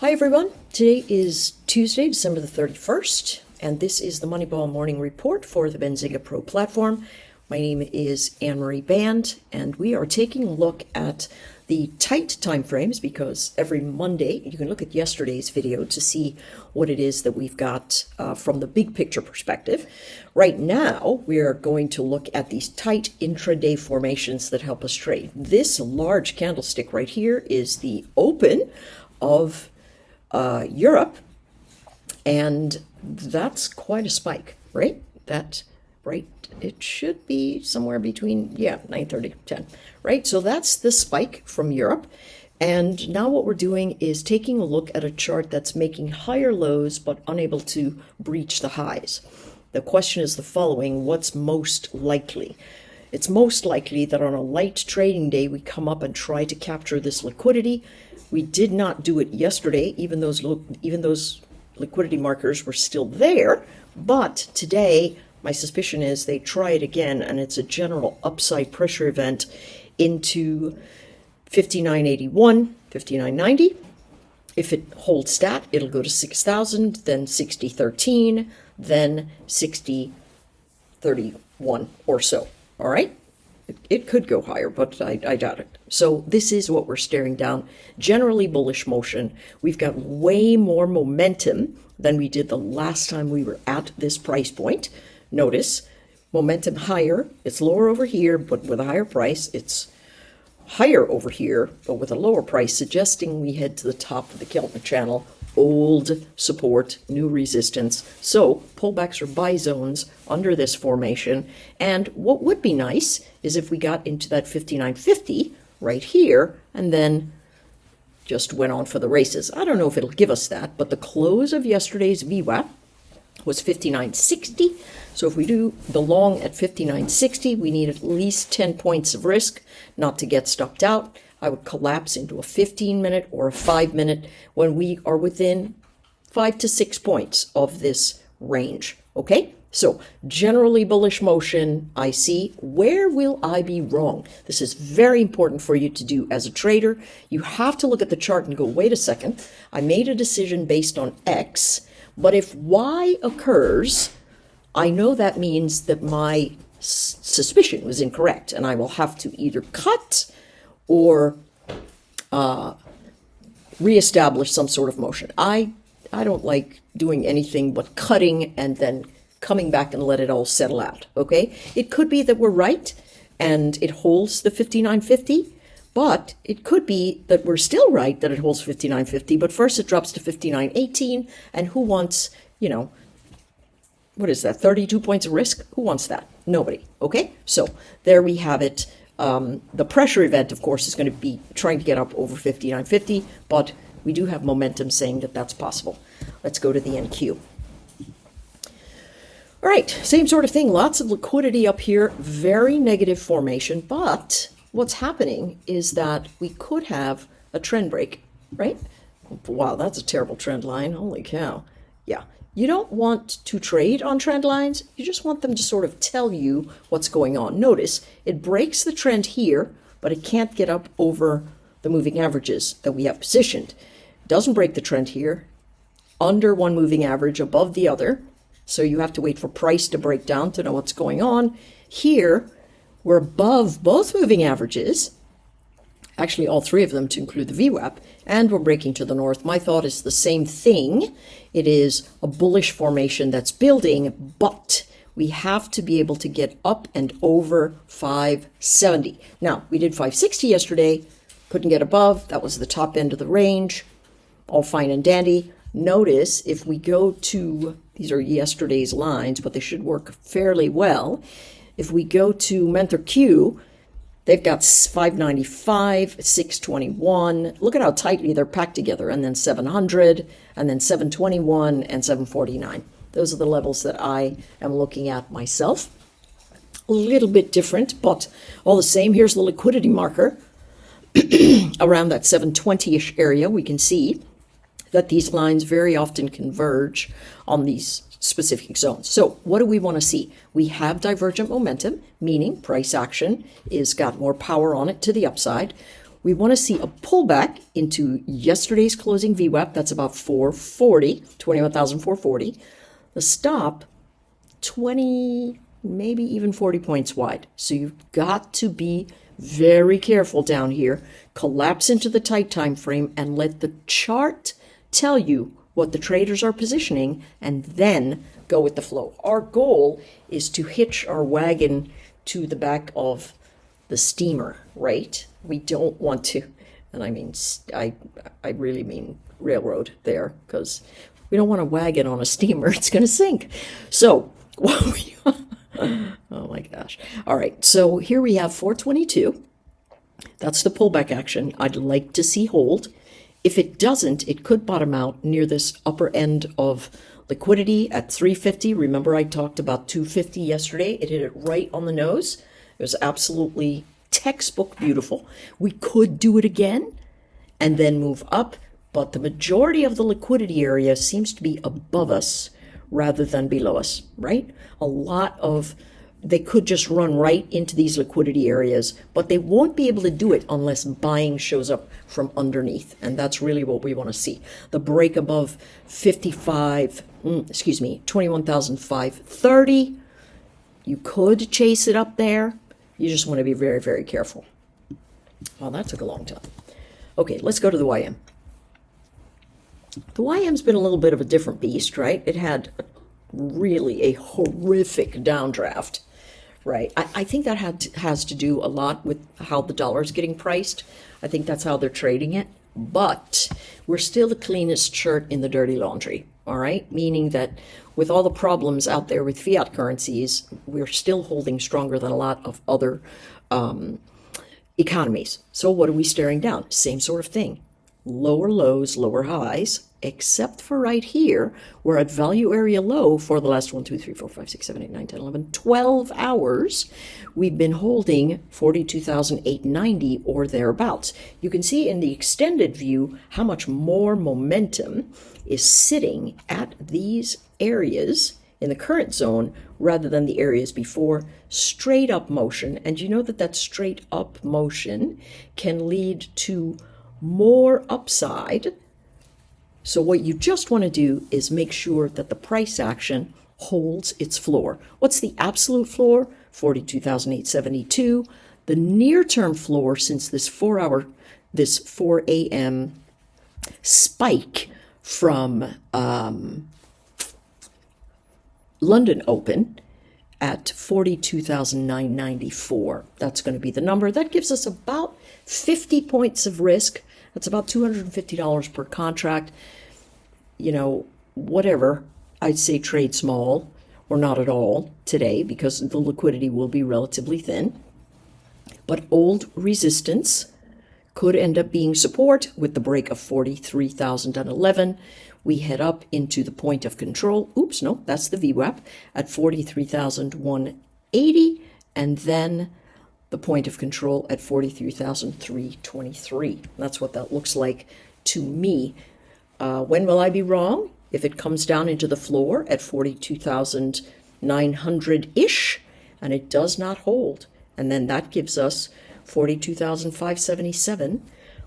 Hi everyone, today is Tuesday, December the 31st, and this is the Moneyball Morning Report for the Benzinga Pro platform. My name is Anne-Marie Band, and we are taking a look at the tight time frames because every Monday you can look at yesterday's video to see what it is that we've got from the big picture perspective. Right now, we are going to look at these tight intraday formations that help us trade. This large candlestick right here is the open of Europe, and that's quite a spike, right? It should be somewhere between 9:30 10, right? So that's the spike from Europe. And now what we're doing is taking a look at a chart that's making higher lows but unable to breach the highs. The question is the following: what's most likely? It's most likely that on a light trading day we come up and try to capture this liquidity. We did not do it yesterday, even those liquidity markers were still there. But today, my suspicion is they try it again, and it's a general upside pressure event into 59.81, 59.90. If it holds stat, it'll go to 6,000, then 60.13, then 60.31 or so. All right? It could go higher, but I doubt it. So this is what we're staring down. Generally bullish motion. We've got way more momentum than we did the last time we were at this price point. Notice, momentum higher. It's lower over here, but with a higher price. It's higher over here, but with a lower price, suggesting we head to the top of the Keltner channel. Old support, new resistance. So pullbacks or buy zones under this formation. And what would be nice is if we got into that 59.50 right here and then just went on for the races. I don't know if it'll give us that, but the close of yesterday's VWAP was 59.60. So if we do the long at 59.60, we need at least 10 points of risk not to get stopped out. I would collapse into a 15-minute or a 5-minute when we are within 5 to 6 points of this range. Okay? So generally bullish motion, I see. Where will I be wrong? This is very important for you to do as a trader. You have to look at the chart and go, wait a second, I made a decision based on X, but if Y occurs, I know that means that my suspicion was incorrect, and I will have to either cut or reestablish some sort of motion. I don't like doing anything but cutting and then coming back and let it all settle out, okay? It could be that we're right and it holds the 59.50, but it could be that we're still right that it holds 59.50, but first it drops to 59.18, and who wants, what is that, 32 points of risk? Who wants that? Nobody, okay? So there we have it. The pressure event, of course, is going to be trying to get up over 59.50, but we do have momentum saying that that's possible. Let's go to the NQ. All right, same sort of thing. Lots of liquidity up here, very negative formation, but what's happening is that we could have a trend break, right? Wow, that's a terrible trend line. Holy cow. Yeah. You don't want to trade on trend lines. You just want them to sort of tell you what's going on. Notice it breaks the trend here, but it can't get up over the moving averages that we have positioned. It doesn't break the trend here, under one moving average, above the other. So you have to wait for price to break down to know what's going on. Here, we're above both moving averages, actually all three of them to include the VWAP, and we're breaking to the north. My thought is the same thing. It is a bullish formation that's building, but we have to be able to get up and over 570. Now, we did 560 yesterday, couldn't get above. That was the top end of the range, all fine and dandy. Notice if we go to, these are yesterday's lines, but they should work fairly well. If we go to Mentor Q, they've got 595, 621. Look at how tightly they're packed together. And then 700, and then 721, and 749. Those are the levels that I am looking at myself. A little bit different, but all the same. Here's the liquidity marker. Around that 720-ish area, we can see that these lines very often converge on these specific zones. So what do we want to see? We have divergent momentum, meaning price action is got more power on it to the upside. we want to see a pullback into yesterday's closing VWAP. That's about 440, 21,440. The stop, 20, maybe even 40 points wide. So you've got to be very careful down here. Collapse into the tight time frame and let the chart tell you what the traders are positioning, and then go with the flow. Our goal is to hitch our wagon to the back of the steamer, right? We don't want to, and I mean, I really mean railroad there, because we don't want a wagon on a steamer. It's going to sink. So, oh my gosh. All right, so here we have 422. That's the pullback action I'd like to see hold. If it doesn't, it could bottom out near this upper end of liquidity at 350. Remember, I talked about 250 yesterday. It hit it right on the nose. It was absolutely textbook beautiful. We could do it again and then move up, but the majority of the liquidity area seems to be above us rather than below us, right? They could just run right into these liquidity areas, but they won't be able to do it unless buying shows up from underneath. And that's really what we want to see. The break above 21,530. You could chase it up there. You just want to be very, very careful. Well, that took a long time. Okay, let's go to the YM. The YM's been a little bit of a different beast, right? It had really a horrific downdraft. Right. I think that has to do a lot with how the dollar is getting priced. I think that's how they're trading it. But we're still the cleanest shirt in the dirty laundry. All right. Meaning that with all the problems out there with fiat currencies, we're still holding stronger than a lot of other economies. So what are we staring down? Same sort of thing. Lower lows, lower highs, except for right here, we're at value area low for the last 1, 2, 3, 4, 5, 6, 7, 8, 9, 10, 11, 12 hours. We've been holding 42,890 or thereabouts. You can see in the extended view how much more momentum is sitting at these areas in the current zone rather than the areas before. Straight up motion, and you know that straight up motion can lead to more upside. So what you just want to do is make sure that the price action holds its floor. What's the absolute floor? 42,872. The near-term floor, since this 4 a.m. spike from London Open at 42,994. That's going to be the number. That gives us about 50 points of risk. That's about $250 per contract. You know, whatever. I'd say trade small or not at all today because the liquidity will be relatively thin. But old resistance could end up being support with the break of 43,011. We head up into the point of control. Oops, no, that's the VWAP at 43,180. And then the point of control at 43,323. That's what that looks like to me. When will I be wrong? If it comes down into the floor at 42,900-ish, and it does not hold. And then that gives us 42,577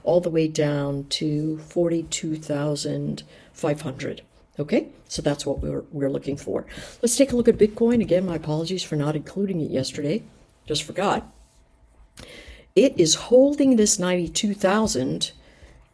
all the way down to 42,500. Okay, so that's what we're looking for. Let's take a look at Bitcoin. Again, my apologies for not including it yesterday. Just forgot. It is holding this 92,000.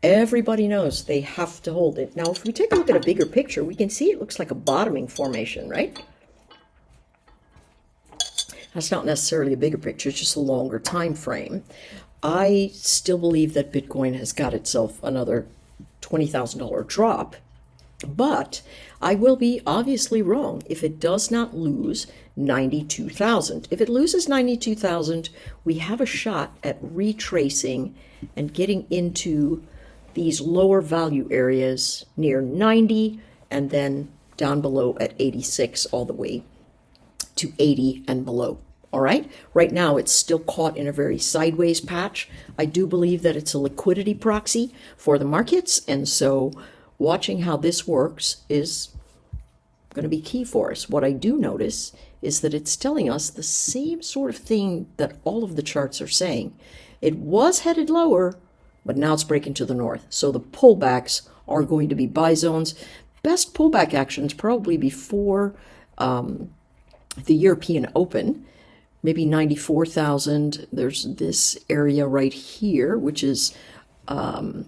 Everybody knows they have to hold it. Now, if we take a look at a bigger picture, we can see it looks like a bottoming formation, right? That's not necessarily a bigger picture, it's just a longer time frame. I still believe that Bitcoin has got itself another $20,000 drop, but I will be obviously wrong if it does not lose 92,000. If it loses 92,000, we have a shot at retracing and getting into these lower value areas near 90 and then down below at 86 all the way to 80 and below. All right. Right now, it's still caught in a very sideways patch. I do believe that it's a liquidity proxy for the markets. And so watching how this works is going to be key for us. What I do notice is that it's telling us the same sort of thing that all of the charts are saying. It was headed lower, but now it's breaking to the north. So the pullbacks are going to be buy zones. Best pullback actions probably before the European Open, maybe 94,000. There's this area right here, which is a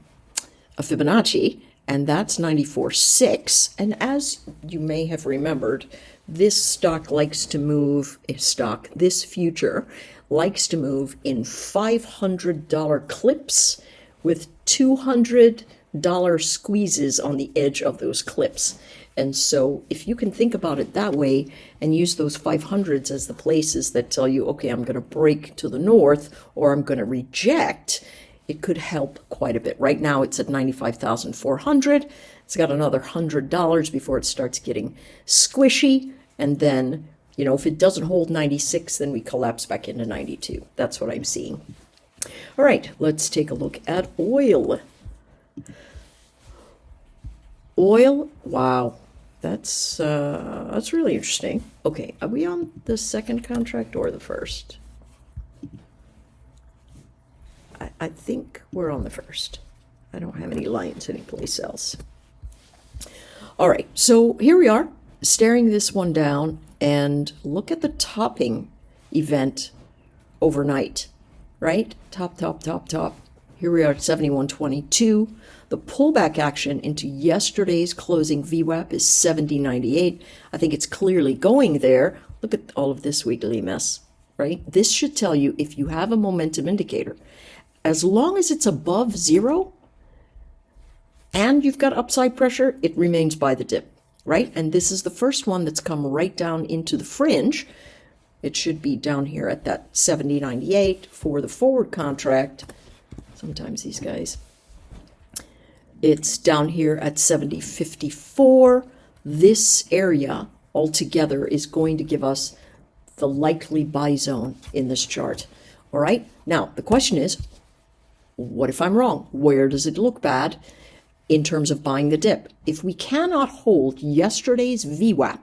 Fibonacci, and that's 94.6. And as you may have remembered, this stock likes to move, this future likes to move in $500 clips with $200 squeezes on the edge of those clips. And so if you can think about it that way and use those 500s as the places that tell you, okay, I'm going to break to the north or I'm going to reject, it could help quite a bit. Right now it's at 95,400. It's got another $100 before it starts getting squishy. And then, you know, if it doesn't hold 96, then we collapse back into 92. That's what I'm seeing. All right, let's take a look at oil. Oil, wow, that's really interesting. Okay, are we on the second contract or the first? I think we're on the first. I don't have any lines anyplace else. All right, so here we are, staring this one down, and look at the topping event overnight, right? Top. Here we are at 71.22. The pullback action into yesterday's closing VWAP is 70.98. I think it's clearly going there. Look at all of this wiggly mess, right? This should tell you if you have a momentum indicator, as long as it's above zero and you've got upside pressure, it remains by the dip, right? And this is the first one that's come right down into the fringe. It should be down here at that 70.98 for the forward contract. Sometimes these guys. It's down here at 70.54. This area altogether is going to give us the likely buy zone in this chart. All right. Now, the question is, what if I'm wrong? Where does it look bad in terms of buying the dip? If we cannot hold yesterday's VWAP,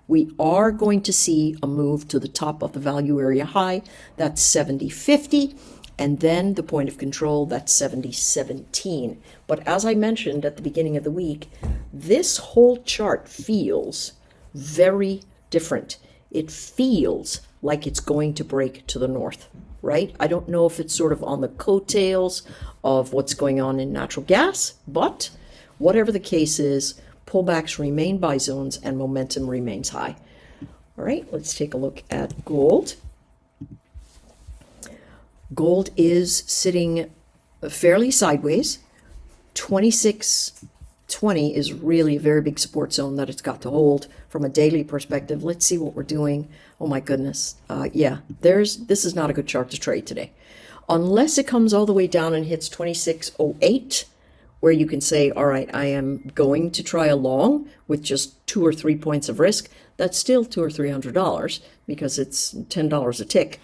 we are going to see a move to the top of the value area high. That's 70.50. And then the point of control, that's 70.17. But as I mentioned at the beginning of the week, this whole chart feels very different. It feels like it's going to break to the north, right? I don't know if it's sort of on the coattails of what's going on in natural gas, but whatever the case is, pullbacks remain buy zones and momentum remains high. All right, let's take a look at gold. Gold is sitting fairly sideways. 26.20 is really a very big support zone that it's got to hold from a daily perspective. Let's see what we're doing. Oh my goodness. This is not a good chart to trade today. Unless it comes all the way down and hits 26.08, where you can say, all right, I am going to try a long with just 2 or 3 points of risk. That's still $200 or $300 because it's $10 a tick.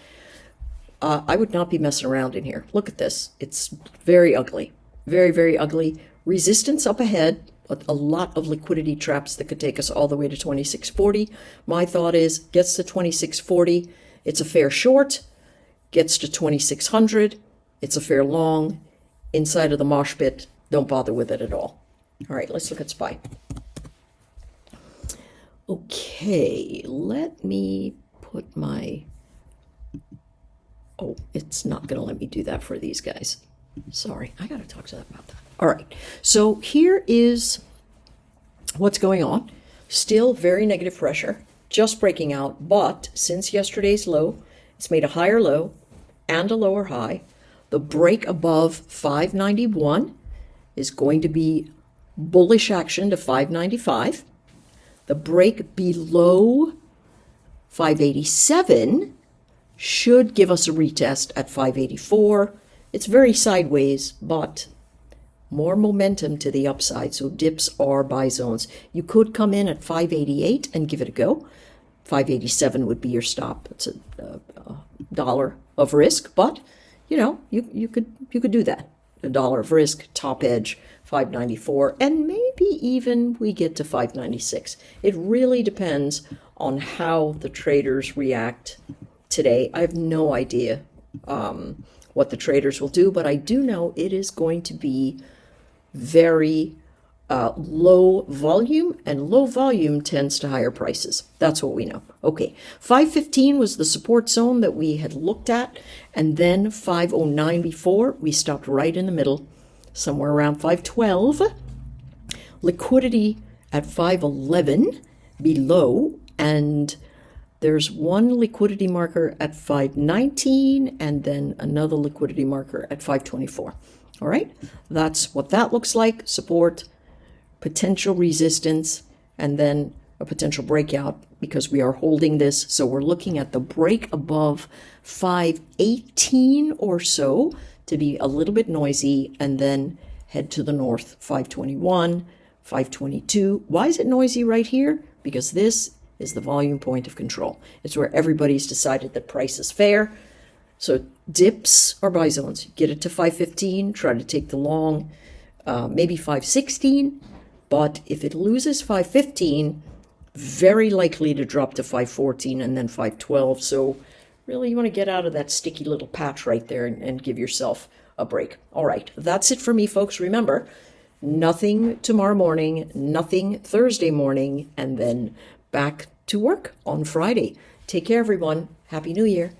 I would not be messing around in here. Look at this. It's very ugly. Very, very ugly. Resistance up ahead. A lot of liquidity traps that could take us all the way to 26.40. My thought is, gets to 26.40, it's a fair short. Gets to 2600, it's a fair long. Inside of the mosh pit, don't bother with it at all. All right, let's look at SPY. Okay, let me put my... Oh, it's not going to let me do that for these guys. Sorry, I got to talk to them about that. All right, so here is what's going on. Still very negative pressure, just breaking out, but since yesterday's low, it's made a higher low and a lower high. The break above 591 is going to be bullish action to 595. The break below 587 should give us a retest at 584. It's very sideways, but more momentum to the upside, so dips are buy zones. You could come in at 588 and give it a go. 587 would be your stop. It's a dollar of risk, but you know, you could do that. A dollar of risk, top edge, 594, and maybe even we get to 596. It really depends on how the traders react today. I have no idea what the traders will do, but I do know it is going to be very low volume, and low volume tends to higher prices. That's what we know. Okay, 515 was the support zone that we had looked at, and then 509 before. We stopped right in the middle, somewhere around 512. Liquidity at 511 below, and there's one liquidity marker at 519 and then another liquidity marker at 524. All right, that's what that looks like. Support, potential resistance, and then a potential breakout because we are holding this. So we're looking at the break above 518 or so to be a little bit noisy, and then head to the north, 521, 522. Why is it noisy right here? Because this is the volume point of control. It's where everybody's decided that price is fair. So dips are buy zones. Get it to 515, try to take the long, maybe 516. But if it loses 515, very likely to drop to 514 and then 512. So really you want to get out of that sticky little patch right there and give yourself a break. All right, that's it for me, folks. Remember, nothing tomorrow morning, nothing Thursday morning, and then back to work on Friday. Take care, everyone. Happy New Year.